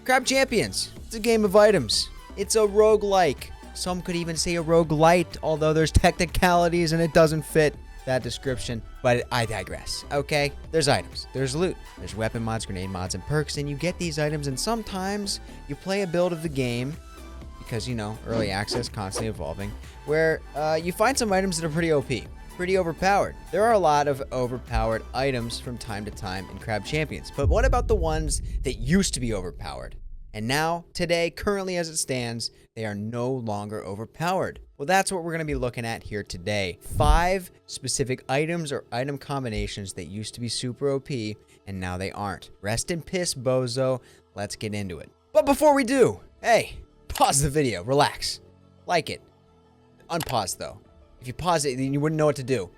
Crab Champions. It's a game of items. It's a roguelike. Some could even say a roguelite, although there's technicalities and it doesn't fit that description. But I digress, okay? There's items, there's loot, there's weapon mods, grenade mods, and perks, and you get these items, and sometimes you play a build of the game, because, you know, early access, constantly evolving, where you find some items that are pretty OP. Pretty overpowered. There are a lot of overpowered items from time to time in Crab Champions, but what about the ones that used to be overpowered? And now, today, currently as it stands, they are no longer overpowered. Well, that's what we're going to be looking at here today. 5 specific items or item combinations that used to be super OP, and now they aren't. Rest in piss, bozo. Let's get into it. But before we do, hey, pause the video, relax, like it. Unpause though. If you pause it, then you wouldn't know what to do.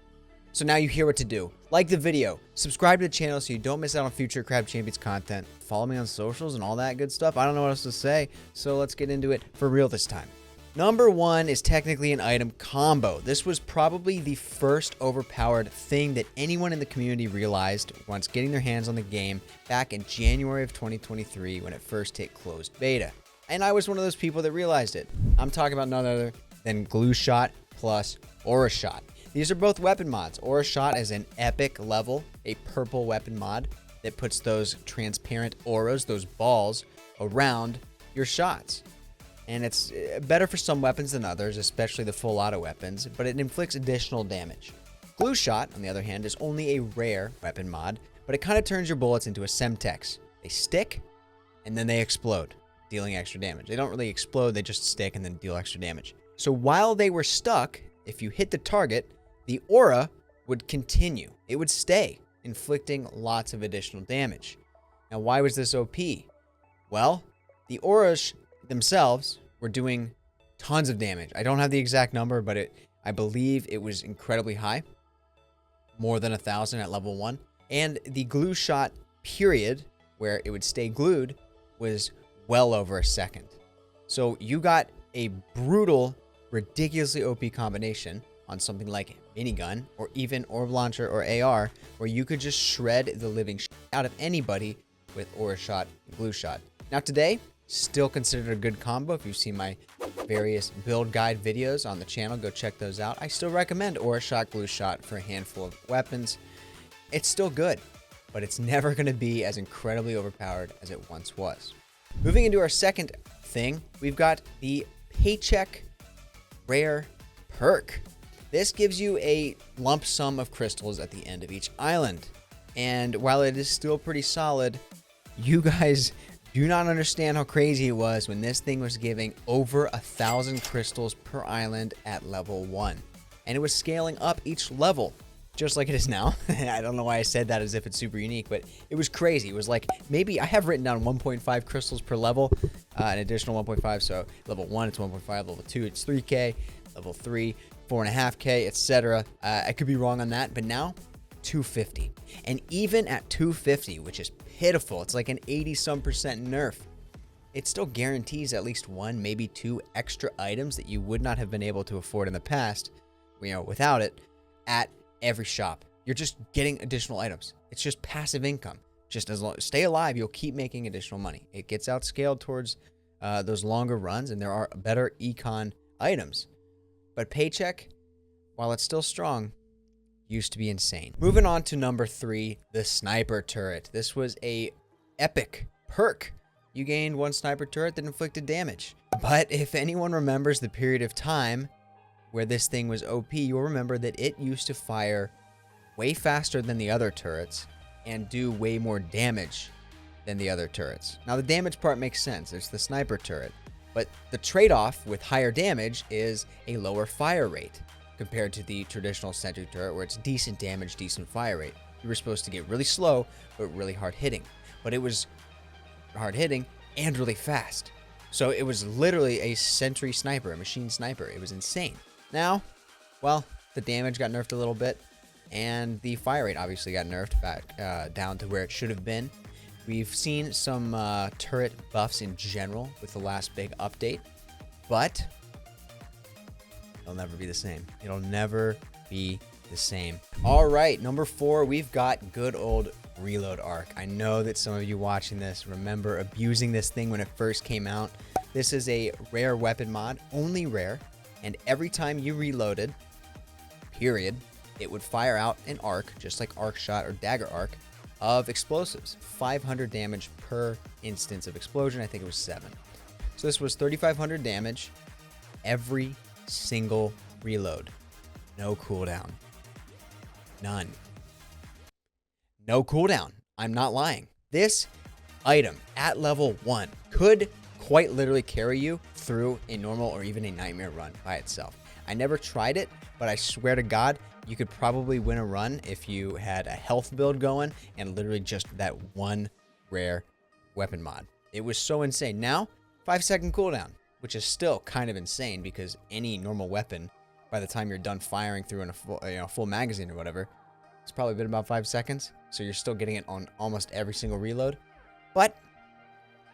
So now you hear what to do. Like the video, subscribe to the channel so you don't miss out on future Crab Champions content. Follow me on socials and all that good stuff. I don't know what else to say, so let's get into it for real this time. Number 1 is technically an item combo. This was probably the first overpowered thing that anyone in the community realized once getting their hands on the game back in January of 2023 when it first hit closed beta. And I was one of those people that realized it. I'm talking about none other than Glueshot plus Shot. These are both weapon mods. Shot is an epic level, a purple weapon mod that puts those transparent auras, those balls, around your shots. And it's better for some weapons than others, especially the full auto weapons, but it inflicts additional damage. Glueshot, on the other hand, is only a rare weapon mod, but it kind of turns your bullets into a semtex. They stick, and then they explode, dealing extra damage. They don't really explode, they just stick and then deal extra damage. So while they were stuck, if you hit the target, the aura would continue. It would stay, inflicting lots of additional damage. Now, why was this OP? Well, the auras themselves were doing tons of damage. I don't have the exact number, but I believe it was incredibly high. More than 1,000 at level 1. And the Glueshot period, where it would stay glued, was well over a second. So you got a brutal, ridiculously OP combination on something like minigun or even orb launcher or AR, where you could just shred the living out of anybody with Shot and Glueshot. Now today, still considered a good combo. If you've seen my various build guide videos on the channel, go check those out. I still recommend Shot, Glueshot for a handful of weapons. It's still good, but it's never going to be as incredibly overpowered as it once was. Moving into our second thing, we've got the Paycheck rare perk. This gives you a lump sum of crystals at the end of each island. And while it is still pretty solid, you guys do not understand how crazy it was when this thing was giving over 1,000 crystals per island at level 1. And it was scaling up each level, just like it is now. I don't know why I said that as if it's super unique, but it was crazy. It was like, maybe I have written down 1.5 crystals per level, an additional 1.5. So level 1, it's 1.5. Level 2, it's 3K. Level 3, 4.5K, etc. I could be wrong on that, but now 250. And even at 250, which is pitiful, it's like an 80-some% nerf. It still guarantees at least 1, maybe 2 extra items that you would not have been able to afford in the past, you know, without it, at every shop. You're just getting additional items. It's just passive income. Just as long stay alive, you'll keep making additional money. It gets outscaled towards those longer runs, and there are better econ items. But Paycheck, while it's still strong, used to be insane. Moving on to number 3, the sniper turret. This was a epic perk. You gained 1 sniper turret that inflicted damage. But if anyone remembers the period of time where this thing was OP, you'll remember that it used to fire way faster than the other turrets and do way more damage than the other turrets. Now the damage part makes sense. It's the sniper turret. But the trade-off with higher damage is a lower fire rate compared to the traditional sentry turret, where it's decent damage, decent fire rate. You were supposed to get really slow, but really hard-hitting. But it was hard-hitting and really fast. So it was literally a sentry sniper, a machine sniper. It was insane. Now, well, the damage got nerfed a little bit, and the fire rate obviously got nerfed back down to where it should have been. We've seen some turret buffs in general with the last big update, but it'll never be the same. It'll never be the same. All right, number 4, we've got good old reload arc. I know that some of you watching this remember abusing this thing when it first came out. This is a rare weapon mod, only rare, and every time you reloaded, period, it would fire out an arc, just like arc shot or dagger arc, of explosives. 500 damage per instance of explosion. I think it was 7. So this was 3,500 damage every single reload. No cooldown. None. No cooldown. I'm not lying. This item at level 1 could quite literally carry you through a normal or even a nightmare run by itself. I never tried it, but I swear to God, you could probably win a run if you had a health build going and literally just that one rare weapon mod. It was so insane. Now, 5-second cooldown, which is still kind of insane because any normal weapon, by the time you're done firing through in a full magazine or whatever, it's probably been about 5 seconds. So you're still getting it on almost every single reload. But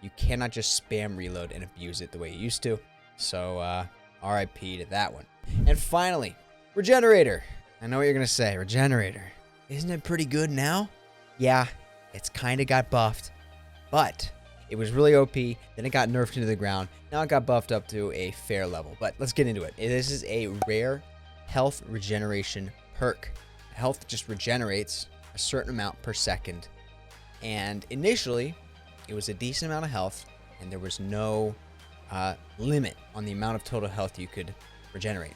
you cannot just spam reload and abuse it the way you used to. So RIP to that one. And finally, Regenerator. I know what you're going to say. Regenerator. Isn't it pretty good now? Yeah, it's kind of got buffed. But it was really OP. Then it got nerfed into the ground. Now it got buffed up to a fair level. But let's get into it. This is a rare health regeneration perk. Health just regenerates a certain amount per second. And initially, it was a decent amount of health. And there was no limit on the amount of total health you could regenerate.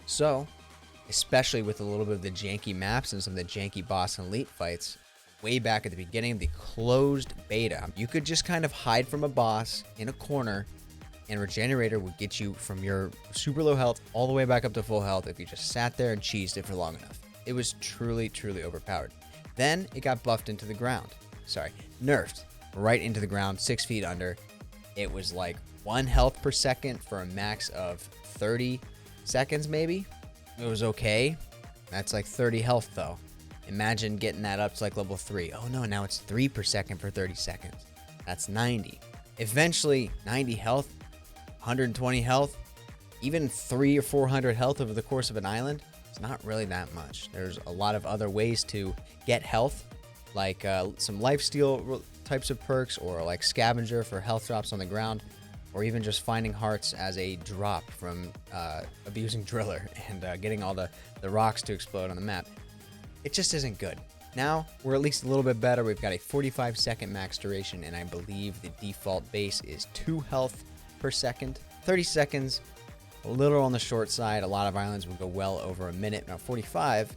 So, especially with a little bit of the janky maps and some of the janky boss and elite fights, way back at the beginning of the closed beta, you could just kind of hide from a boss in a corner, and Regenerator would get you from your super low health all the way back up to full health if you just sat there and cheesed it for long enough. It was truly, truly overpowered. Then it got buffed into the ground. Sorry, nerfed right into the ground, 6 feet under. It was like 1 health per second for a max of 30 seconds maybe. It was okay. That's like 30 health though. Imagine getting that up to like level 3. Oh no, now it's 3 per second for 30 seconds. That's 90. Eventually 90 health, 120 health, even 300 or 400 health over the course of an island. It's not really that much. There's a lot of other ways to get health, like some lifesteal types of perks, or like scavenger for health drops on the ground, or even just finding hearts as a drop from abusing Driller and getting all the rocks to explode on the map. It just isn't good. Now, we're at least a little bit better. We've got a 45-second max duration, and I believe the default base is 2 health per second. 30 seconds, a little on the short side. A lot of islands will go well over a minute. Now, 45,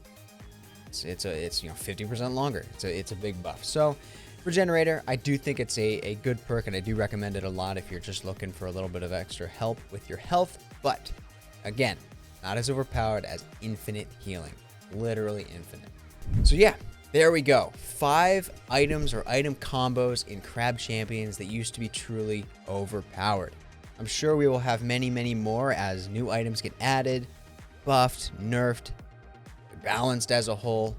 it's 50% longer. It's a big buff. So, Regenerator, I do think it's a good perk, and I do recommend it a lot if you're just looking for a little bit of extra help with your health. But, again, not as overpowered as infinite healing. Literally infinite. So yeah, there we go. 5 items or item combos in Crab Champions that used to be truly overpowered. I'm sure we will have many, many more as new items get added, buffed, nerfed, balanced as a whole.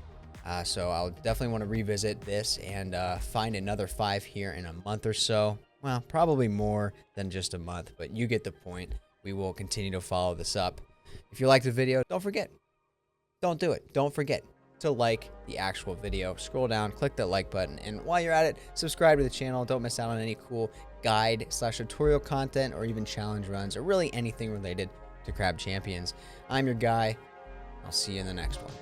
So I'll definitely want to revisit this and find another 5 here in a month or so. Well, probably more than just a month, but you get the point. We will continue to follow this up. If you liked the video, don't forget. Don't do it. Don't forget to like the actual video. Scroll down, click that like button, and while you're at it, subscribe to the channel. Don't miss out on any cool guide/tutorial content or even challenge runs or really anything related to Crab Champions. I'm your guy. I'll see you in the next one.